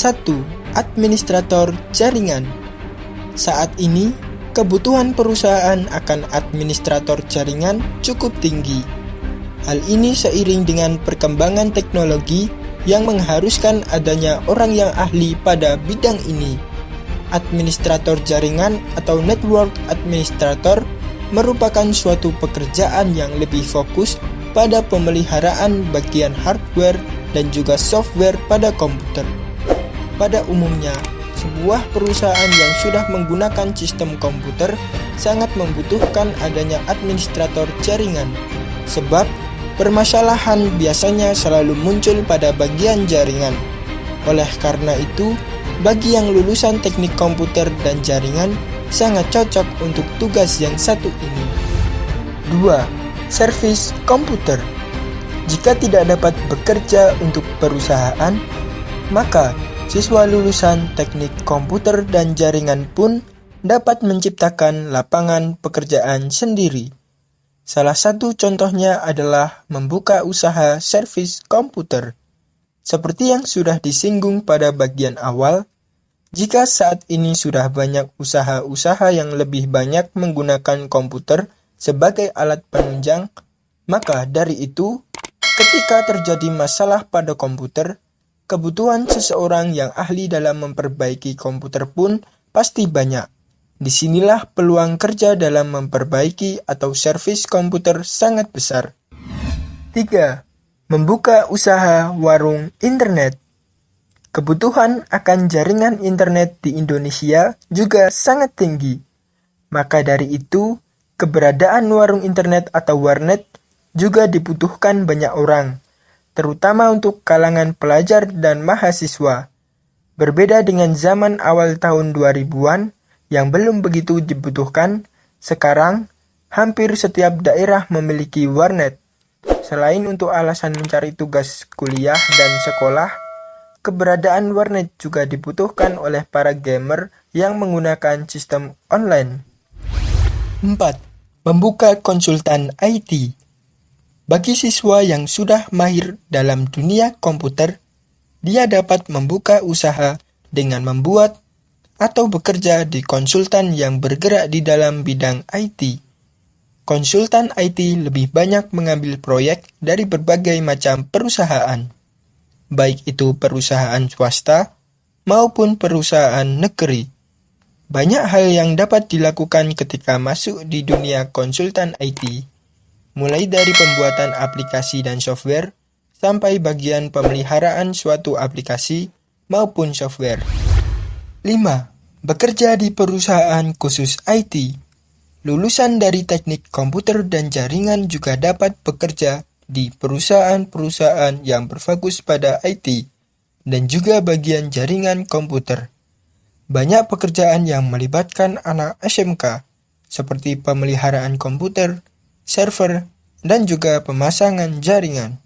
1. Administrator jaringan. Saat ini, kebutuhan perusahaan akan administrator jaringan cukup tinggi. Hal ini seiring dengan perkembangan teknologi yang mengharuskan adanya orang yang ahli pada bidang ini. Administrator jaringan atau network administrator merupakan suatu pekerjaan yang lebih fokus pada pemeliharaan bagian hardware dan juga software pada komputer. Pada umumnya, sebuah perusahaan yang sudah menggunakan sistem komputer sangat membutuhkan adanya administrator jaringan, sebab permasalahan biasanya selalu muncul pada bagian jaringan. Oleh karena itu, bagi yang lulusan teknik komputer dan jaringan sangat cocok untuk tugas yang satu ini. 2. Servis komputer. Jika tidak dapat bekerja untuk perusahaan, maka siswa lulusan teknik komputer dan jaringan pun dapat menciptakan lapangan pekerjaan sendiri. Salah satu contohnya adalah membuka usaha servis komputer. Seperti yang sudah disinggung pada bagian awal, jika saat ini sudah banyak usaha-usaha yang lebih banyak menggunakan komputer sebagai alat penunjang, maka dari itu, ketika terjadi masalah pada komputer, kebutuhan seseorang yang ahli dalam memperbaiki komputer pun pasti banyak. Disinilah peluang kerja dalam memperbaiki atau servis komputer sangat besar. 3. Membuka usaha warung internet. Kebutuhan akan jaringan internet di Indonesia juga sangat tinggi. Maka dari itu, keberadaan warung internet atau warnet juga dibutuhkan banyak orang, terutama untuk kalangan pelajar dan mahasiswa. Berbeda dengan zaman awal tahun 2000-an yang belum begitu dibutuhkan, sekarang hampir setiap daerah memiliki warnet. Selain untuk alasan mencari tugas kuliah dan sekolah, keberadaan warnet juga dibutuhkan oleh para gamer yang menggunakan sistem online. 4. Membuka konsultan IT. Bagi siswa yang sudah mahir dalam dunia komputer, dia dapat membuka usaha dengan membuat atau bekerja di konsultan yang bergerak di dalam bidang IT. Konsultan IT lebih banyak mengambil proyek dari berbagai macam perusahaan, baik itu perusahaan swasta maupun perusahaan negeri. Banyak hal yang dapat dilakukan ketika masuk di dunia konsultan IT, mulai dari pembuatan aplikasi dan software, sampai bagian pemeliharaan suatu aplikasi maupun software. 5. Bekerja di perusahaan khusus IT. Lulusan dari teknik komputer dan jaringan juga dapat bekerja di perusahaan-perusahaan yang berfokus pada IT, dan juga bagian jaringan komputer. Banyak pekerjaan yang melibatkan anak SMK, seperti pemeliharaan komputer, server, dan juga pemasangan jaringan.